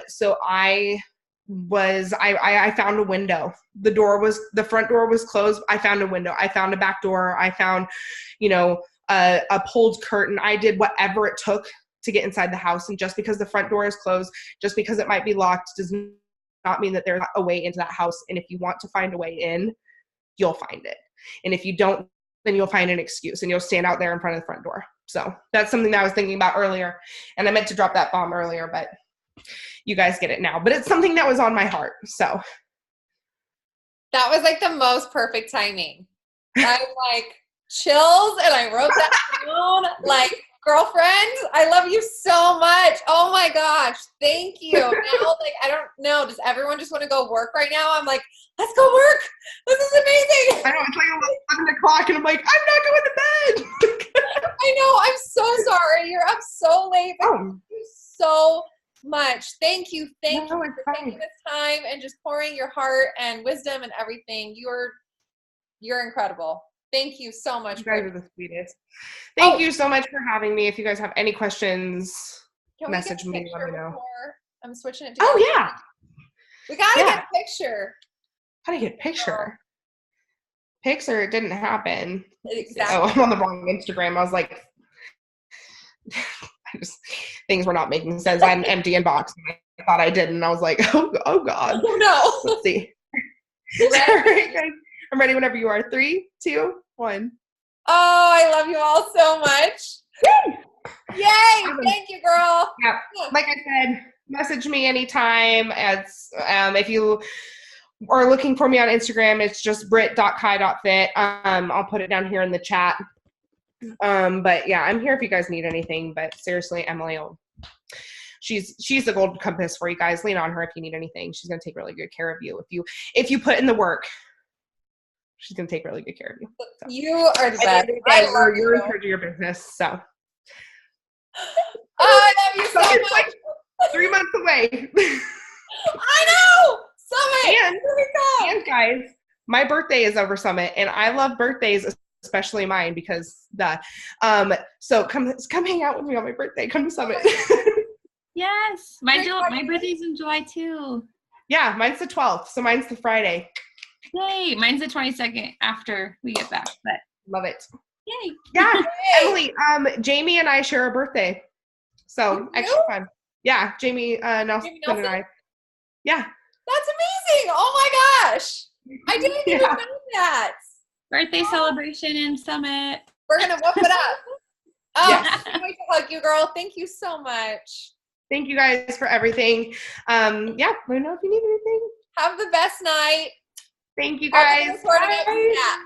[SPEAKER 2] So I found a window. The front door was closed. I found a window. I found a back door. I found, you know, a pulled curtain. I did whatever it took to get inside the house. And just because the front door is closed, just because it might be locked, does not mean that there's a way into that house. And if you want to find a way in, you'll find it. And if you don't, then you'll find an excuse and you'll stand out there in front of the front door. So that's something that I was thinking about earlier. And I meant to drop that bomb earlier, but you guys get it now. But it's something that was on my heart. So
[SPEAKER 1] that was like the most perfect timing. I'm like, chills, and I wrote that down. Like, girlfriend, I love you so much. Oh my gosh, thank you. Now, like, I don't know. Does everyone just want to go work right now? I'm like, let's go work. This is amazing.
[SPEAKER 2] I know, it's like 11 o'clock, and I'm like, I'm not going to bed.
[SPEAKER 1] I know. I'm so sorry. You're up so late. But thank you so much. Thank you. Thank you for taking this time and just pouring your heart and wisdom and everything. You're incredible. Thank you so much.
[SPEAKER 2] You guys are the sweetest. Thank you so much for having me. If you guys have any questions, message me. Let me know.
[SPEAKER 1] I'm switching it to
[SPEAKER 2] yeah.
[SPEAKER 1] We gotta get a picture.
[SPEAKER 2] How to get a picture? Picture, it didn't happen.
[SPEAKER 1] Exactly.
[SPEAKER 2] Oh, I'm on the wrong Instagram. I was like, things were not making sense. I had an empty inbox. I thought I did, and I was like, oh God.
[SPEAKER 1] Oh no.
[SPEAKER 2] Let's see. All right, guys. I'm ready whenever you are. 3, 2, 1.
[SPEAKER 1] Oh, I love you all so much. Yay!
[SPEAKER 2] Awesome.
[SPEAKER 1] Thank you, girl.
[SPEAKER 2] Yeah. Like I said, message me anytime. It's if you are looking for me on Instagram, it's just brit.kai.fit. I'll put it down here in the chat. But yeah, I'm here if you guys need anything. But seriously, Emily, she's the gold compass for you guys. Lean on her if you need anything. She's gonna take really good care of you if you put in the work. She's gonna take really good care of you. So.
[SPEAKER 1] You are the best.
[SPEAKER 2] You're in charge of your business, so.
[SPEAKER 1] Oh, I love you so much.
[SPEAKER 2] Like 3 months away.
[SPEAKER 1] I know. Summit.
[SPEAKER 2] And guys, my birthday is over Summit, and I love birthdays, especially mine, because so come hang out with me on my birthday. Come to Summit.
[SPEAKER 3] Yes, my birthday's in July too.
[SPEAKER 2] Yeah, mine's the 12th, so mine's the Friday.
[SPEAKER 3] Yay! Mine's the 22nd after we get back, but
[SPEAKER 2] love it.
[SPEAKER 3] Yay!
[SPEAKER 2] Yeah, Emily. Jamie and I share a birthday, so extra fun. Yeah, Jamie Nelson and I. Yeah.
[SPEAKER 1] That's amazing! Oh my gosh, I didn't even know that.
[SPEAKER 3] Birthday celebration in Summit.
[SPEAKER 1] We're gonna whoop it up. Oh,
[SPEAKER 2] yes.
[SPEAKER 1] I can't wait to hug you, girl. Thank you so much.
[SPEAKER 2] Thank you guys for everything. Yeah, let me know if you need anything.
[SPEAKER 1] Have the best night.
[SPEAKER 2] Thank you guys.
[SPEAKER 1] Bye.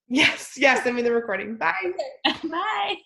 [SPEAKER 2] Yes, send me the recording. Bye.
[SPEAKER 3] Bye.